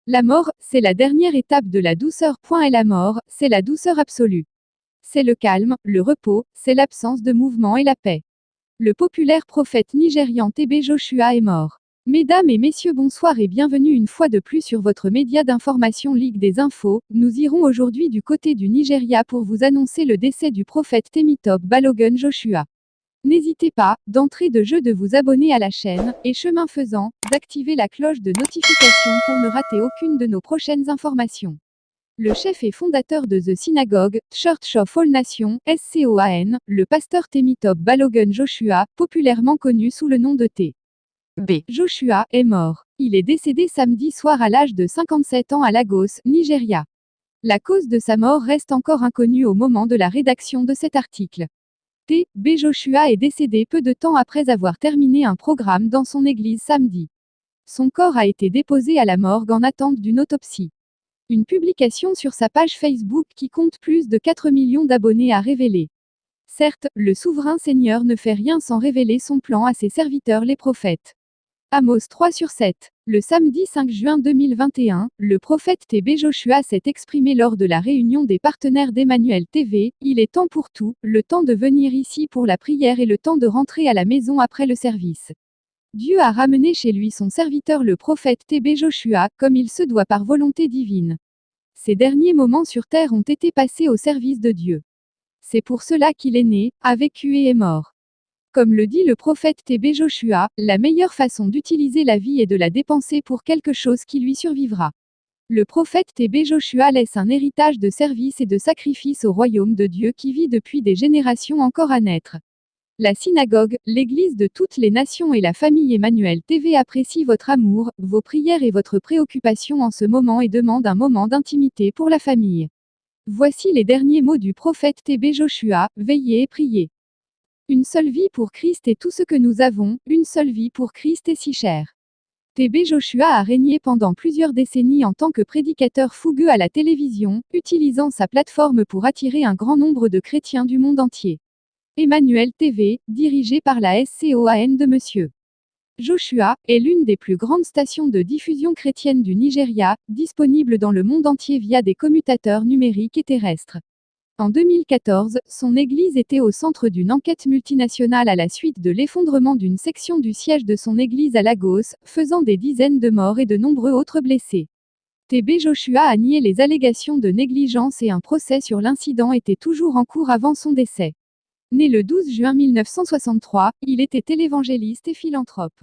La mort, c'est la dernière étape de la douceur. Et la mort, c'est la douceur absolue. C'est le calme, le repos, c'est l'absence de mouvement et la paix. Le populaire prophète nigérian TB Joshua est mort. Mesdames et messieurs, bonsoir et bienvenue une fois de plus sur votre média d'information Ligue des Infos. Nous irons aujourd'hui du côté du Nigeria pour vous annoncer le décès du prophète Temitope Balogun Joshua. N'hésitez pas, d'entrée de jeu, de vous abonner à la chaîne, et chemin faisant, d'activer la cloche de notification pour ne rater aucune de nos prochaines informations. Le chef et fondateur de The Synagogue, Church of All Nations, SCOAN, le pasteur Temitope Balogun Joshua, populairement connu sous le nom de T.B. Joshua, est mort. Il est décédé samedi soir à l'âge de 57 ans à Lagos, Nigeria. La cause de sa mort reste encore inconnue au moment de la rédaction de cet article. T.B. Joshua est décédé peu de temps après avoir terminé un programme dans son église samedi. Son corps a été déposé à la morgue en attente d'une autopsie. Une publication sur sa page Facebook qui compte plus de 4 millions d'abonnés a révélé. Certes, le souverain Seigneur ne fait rien sans révéler son plan à ses serviteurs les prophètes. Amos 3/7. Le samedi 5 juin 2021, le prophète TB Joshua s'est exprimé lors de la réunion des partenaires d'Emmanuel TV. Il est temps pour tout, le temps de venir ici pour la prière et le temps de rentrer à la maison après le service. Dieu a ramené chez lui son serviteur le prophète TB Joshua, comme il se doit par volonté divine. Ses derniers moments sur terre ont été passés au service de Dieu. C'est pour cela qu'il est né, a vécu et est mort. Comme le dit le prophète TB Joshua, la meilleure façon d'utiliser la vie est de la dépenser pour quelque chose qui lui survivra. Le prophète TB Joshua laisse un héritage de service et de sacrifice au royaume de Dieu qui vit depuis des générations encore à naître. La synagogue, l'église de toutes les nations et la famille Emmanuel TV apprécient votre amour, vos prières et votre préoccupation en ce moment et demandent un moment d'intimité pour la famille. Voici les derniers mots du prophète TB Joshua, veillez et priez. Une seule vie pour Christ est tout ce que nous avons, une seule vie pour Christ est si chère. TB Joshua a régné pendant plusieurs décennies en tant que prédicateur fougueux à la télévision, utilisant sa plateforme pour attirer un grand nombre de chrétiens du monde entier. Emmanuel TV, dirigé par la SCOAN de M. Joshua, est l'une des plus grandes stations de diffusion chrétienne du Nigeria, disponible dans le monde entier via des commutateurs numériques et terrestres. En 2014, son église était au centre d'une enquête multinationale à la suite de l'effondrement d'une section du siège de son église à Lagos, faisant des dizaines de morts et de nombreux autres blessés. TB Joshua a nié les allégations de négligence et un procès sur l'incident était toujours en cours avant son décès. Né le 12 juin 1963, il était télévangéliste et philanthrope.